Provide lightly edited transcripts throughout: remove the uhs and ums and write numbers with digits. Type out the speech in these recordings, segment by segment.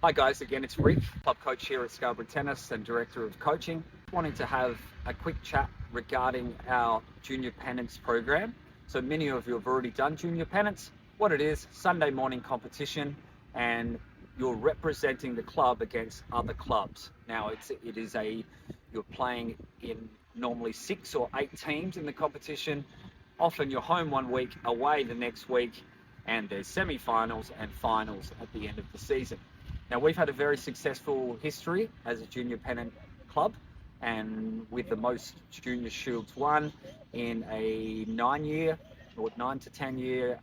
Hi guys, again it's Rick, club coach here at Scarborough Tennis and Director of Coaching. Wanting to have a quick chat regarding our Junior Pennants program. So many of you have already done Junior Pennants. What it is, Sunday morning competition, and you're representing the club against other clubs. Now you're playing in normally 6 or 8 teams in the competition. Often you're home one week, away the next week, and there's semi-finals and finals at the end of the season. Now, we've had a very successful history as a junior pennant club, and with the most junior shields won in a 9 to 10 year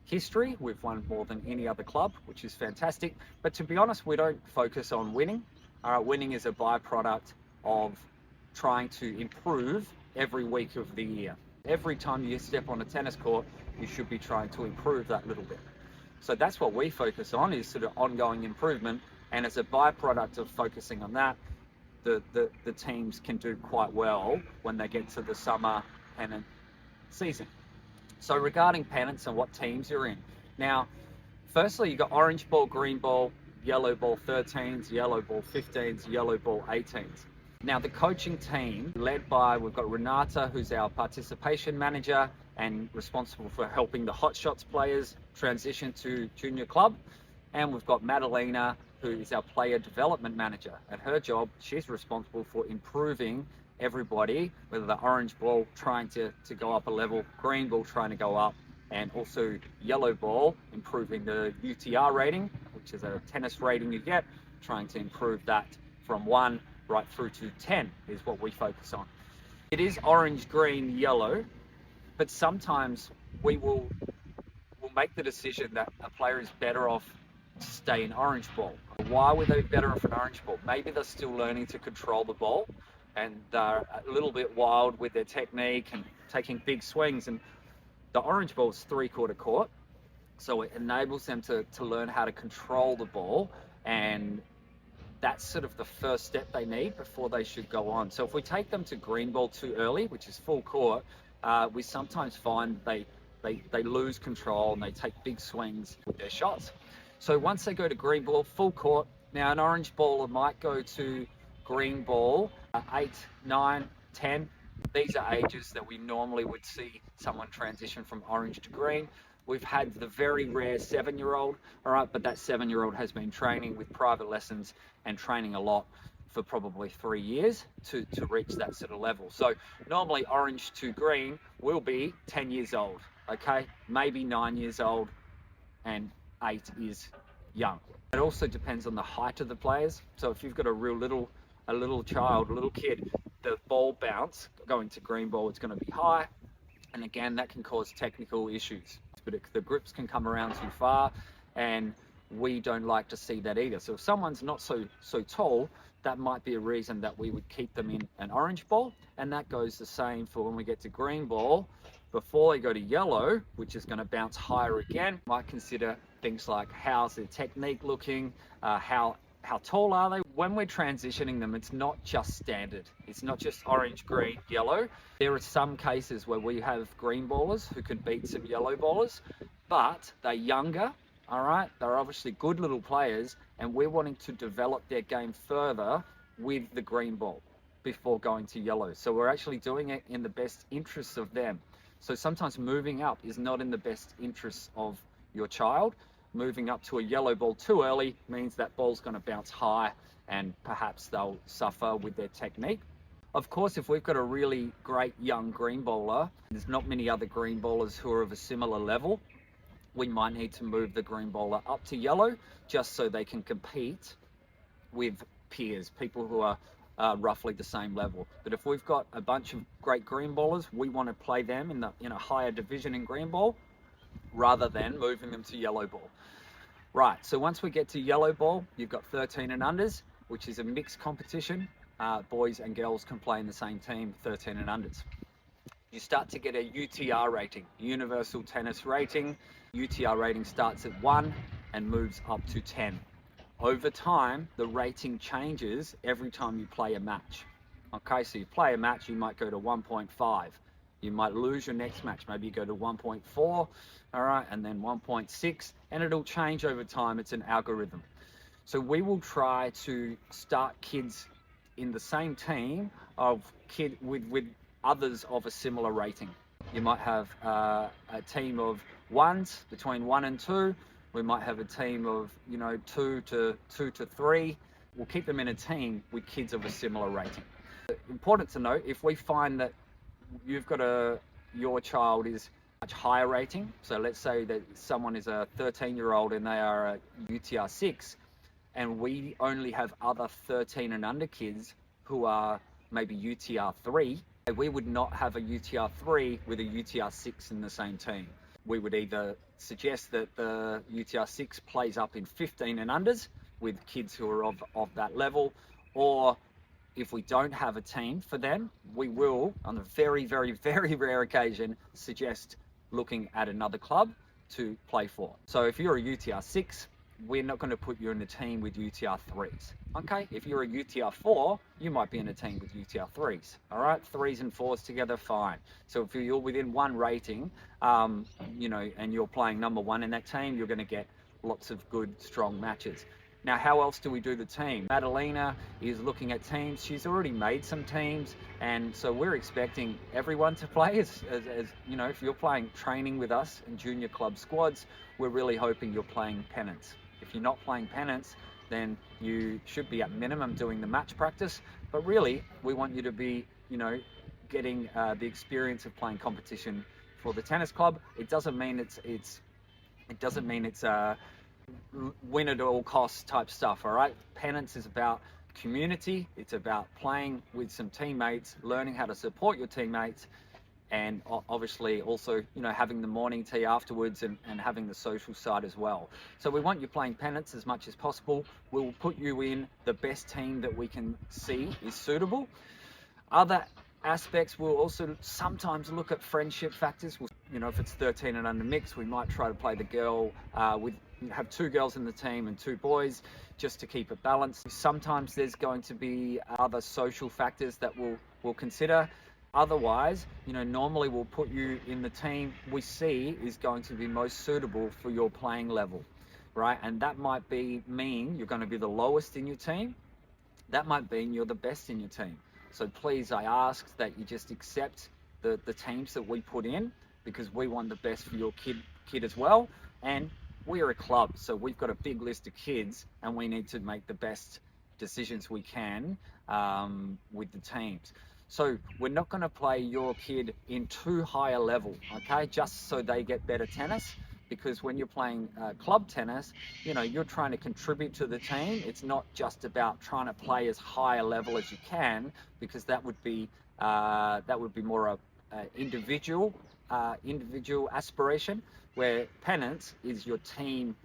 history. We've won more than any other club, which is fantastic. But to be honest, we don't focus on winning. Winning is a byproduct of trying to improve every week of the year. Every time you step on a tennis court, you should be trying to improve that little bit. So that's what we focus on, is sort of ongoing improvement. And as a byproduct of focusing on that, the teams can do quite well when they get to the summer pennant season. So regarding pennants and what teams you're in. Now, firstly, you've got orange ball, green ball, yellow ball 13s, yellow ball 15s, yellow ball 18s. Now, the coaching team, led by, we've got Renata, who's our participation manager and responsible for helping the Hot Shots players transition to junior club. And we've got Madalena, who is our player development manager. And her job, she's responsible for improving everybody, whether the orange ball trying to go up a level, green ball trying to go up, and also yellow ball, improving the UTR rating, which is a tennis rating you get, trying to improve that from 1 right through to 10 is what we focus on. It is orange, green, yellow, but sometimes we'll make the decision that a player is better off to stay in orange ball. Why would they be better off in orange ball? Maybe they're still learning to control the ball and they're a little bit wild with their technique and taking big swings. And the orange ball is 3/4 court, so it enables them to learn how to control the ball, and that's sort of the first step they need before they should go on. So if we take them to green ball too early, which is full court, we sometimes find they lose control and they take big swings with their shots. So once they go to green ball, full court, now an orange baller might go to green ball 8, 9, 10. These are ages that we normally would see someone transition from orange to green. We've had the very rare 7-year-old, all right, but that 7-year-old has been training with private lessons and training a lot for probably 3 years to reach that sort of level. So normally orange to green will be 10 years old, okay? Maybe 9 years old, and 8 is young. It also depends on the height of the players. So if you've got a little child, a little kid, the ball bounce going to green ball, it's going to be high. And again, that can cause technical issues. But the grips can come around too far, and we don't like to see that either. So if someone's not so tall, that might be a reason that we would keep them in an orange ball. And that goes the same for when we get to green ball. Before they go to yellow, which is going to bounce higher again, might consider things like how's their technique looking, how tall are they? When we're transitioning them, it's not just standard. It's not just orange, green, yellow. There are some cases where we have green ballers who can beat some yellow ballers, but they're younger, all right? They're obviously good little players, and we're wanting to develop their game further with the green ball before going to yellow. So we're actually doing it in the best interests of them. So sometimes moving up is not in the best interests of your child. Moving up to a yellow ball too early means that ball's going to bounce high, and perhaps they'll suffer with their technique. Of course, if we've got a really great young green bowler, there's not many other green bowlers who are of a similar level, we might need to move the green bowler up to yellow just so they can compete with peers, people who are roughly the same level. But if we've got a bunch of great green bowlers, we want to play them in a higher division in green ball rather than moving them to yellow ball. Right, so once we get to yellow ball, you've got 13 and unders, which is a mixed competition. Boys and girls can play in the same team, 13 and unders. You start to get a UTR rating, Universal Tennis Rating. UTR rating starts at 1 and moves up to 10. Over time, the rating changes every time you play a match. Okay, so you play a match, you might go to 1.5. You might lose your next match, maybe you go to 1.4, all right, and then 1.6, and it'll change over time. It's an algorithm. So we will try to start kids in the same team with others of a similar rating. You might have a team of ones between 1 and 2. We might have a team of 2 to 3. We'll keep them in a team with kids of a similar rating. Important to note, if we find that your child is much higher rating, so let's say that someone is a 13-year-old and they are a UTR 6, and we only have other 13 and under kids who are maybe UTR 3, we would not have a UTR 3 with a UTR 6 in the same team. We would either suggest that the UTR 6 plays up in 15 and unders with kids who are of that level, or if we don't have a team for them, we will, on a very, very, very rare occasion, suggest looking at another club to play for. So if you're a UTR 6, we're not going to put you in a team with UTR 3s. Okay, if you're a UTR 4, you might be in a team with UTR 3s. All right, 3s and 4s together, fine. So if you're within one rating, and you're playing number 1 in that team, you're going to get lots of good, strong matches. Now, how else do we do the team? Madalena is looking at teams. She's already made some teams, and so we're expecting everyone to play. As if you're playing training with us in junior club squads, we're really hoping you're playing Pennants. If you're not playing Pennants, then you should be at minimum doing the match practice. But really, we want you to be, getting the experience of playing competition for the tennis club. It doesn't mean it's win at all costs type stuff. All right, Pennants is about community. It's about playing with some teammates, learning how to support your teammates, and obviously also having the morning tea afterwards and having the social side as well. So we want you playing Pennants as much as possible. We'll put you in the best team that we can see is suitable. Other aspects, we'll also sometimes look at friendship factors. If it's 13 and under mix, we might try to play the girl have 2 girls in the team and 2 boys, just to keep it balanced. Sometimes there's going to be other social factors that we'll consider. Otherwise, normally we'll put you in the team we see is going to be most suitable for your playing level, right? And that might mean you're going to be the lowest in your team. That might mean you're the best in your team. So please, I ask that you just accept the teams that we put in, because we want the best for your kid as well. And we're a club, so we've got a big list of kids, and we need to make the best decisions we can with the teams. So we're not going to play your kid in too high a level, okay, just so they get better tennis. Because when you're playing club tennis, you're trying to contribute to the team. It's not just about trying to play as high a level as you can, because that would be more a individual aspiration, where Pennants is your team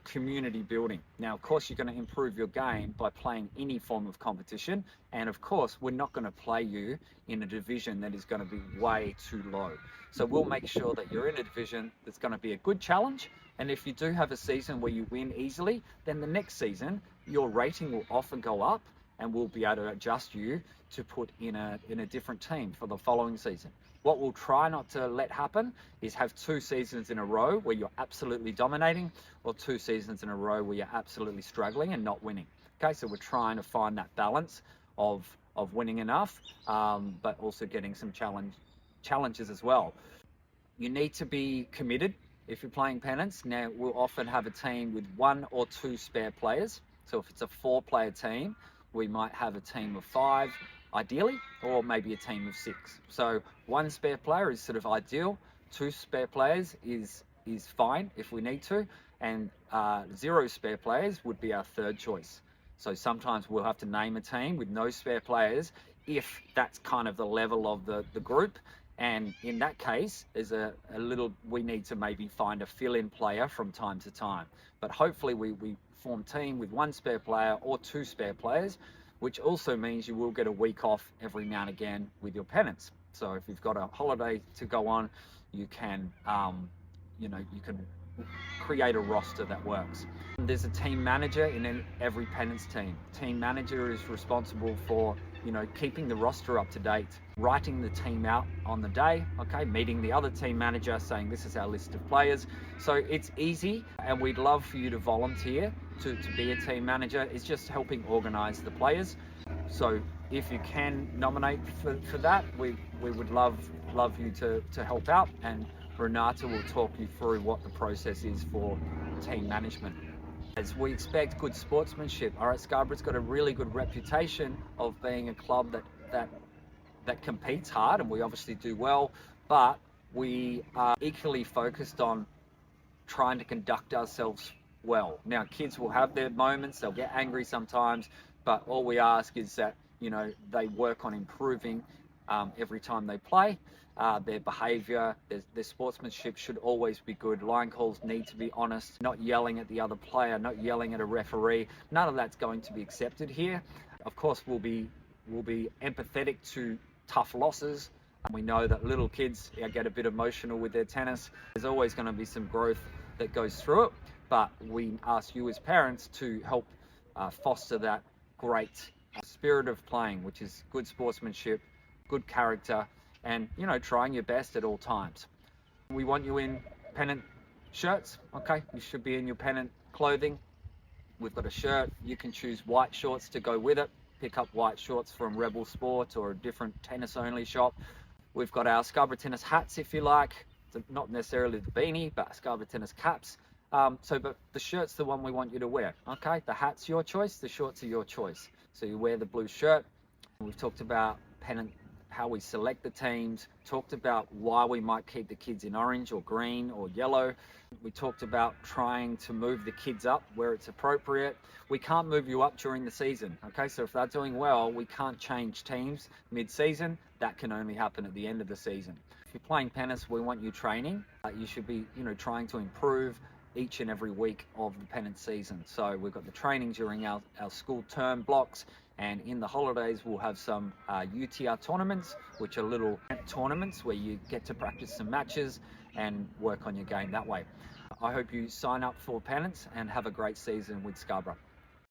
community building. Now, of course, you're going to improve your game by playing any form of competition, and of course, we're not going to play you in a division that is going to be way too low. So we'll make sure that you're in a division that's going to be a good challenge, and if you do have a season where you win easily, then the next season your rating will often go up, and we'll be able to adjust you to put in a different team for the following season. What we'll try not to let happen is have 2 seasons in a row where you're absolutely dominating, or 2 seasons in a row where you're absolutely struggling and not winning. Okay, so we're trying to find that balance of winning enough, but also getting some challenges as well. You need to be committed if you're playing Pennants. Now, we'll often have a team with 1 or 2 spare players. So if it's a 4-player team, we might have a team of 5, ideally, or maybe a team of 6. So 1 spare player is sort of ideal. 2 spare players is fine if we need to, and 0 spare players would be our third choice. So sometimes we'll have to name a team with no spare players if that's kind of the level of the group. And in that case, we need to maybe find a fill-in player from time to time. But hopefully we form team with 1 spare player or 2 spare players, which also means you will get a week off every now and again with your Pennants. So if you've got a holiday to go on, you can, you can create a roster that works. There's a team manager in every Pennants team. Team manager is responsible for you know, keeping the roster up to date, writing the team out on the day, okay, meeting the other team manager, saying this is our list of players. So it's easy, and we'd love for you to volunteer to be a team manager. It's just helping organize the players. So if you can nominate for that, we would love you to help out, and Renata will talk you through what the process is for team management. As we expect good sportsmanship. All right, Scarborough's got a really good reputation of being a club that competes hard, and we obviously do well, but we are equally focused on trying to conduct ourselves well. Now, kids will have their moments, they'll get angry sometimes, but all we ask is that, you know, they work on improving every time they play. Their behaviour, their sportsmanship should always be good. Line calls need to be honest, not yelling at the other player, not yelling at a referee. None of that's going to be accepted here. Of course, we'll be empathetic to tough losses. We know that little kids get a bit emotional with their tennis. There's always going to be some growth that goes through it, but we ask you as parents to help foster that great spirit of playing, which is good sportsmanship, good character, and, you know, trying your best at all times. We want you in Pennant shirts, okay? You should be in your Pennant clothing. We've got a shirt. You can choose white shorts to go with it. Pick up white shorts from Rebel Sports or a different tennis-only shop. We've got our Scarborough Tennis hats, if you like. Not necessarily the beanie, but Scarborough Tennis caps. But the shirt's the one we want you to wear, okay? The hat's your choice, the shorts are your choice. So you wear the blue shirt. We've talked about Pennant, how we select the teams, talked about why we might keep the kids in orange or green or yellow. We talked about trying to move the kids up where it's appropriate. We can't move you up during the season, okay? So if they're doing well, we can't change teams mid-season. That can only happen at the end of the season. If you're playing Pennants, we want you training. You should be, you know, trying to improve each and every week of the Pennant season. So we've got the training during our school term blocks, and in the holidays we'll have some UTR tournaments, which are little tournaments where you get to practice some matches and work on your game that way. I hope you sign up for Pennants and have a great season with Scarborough.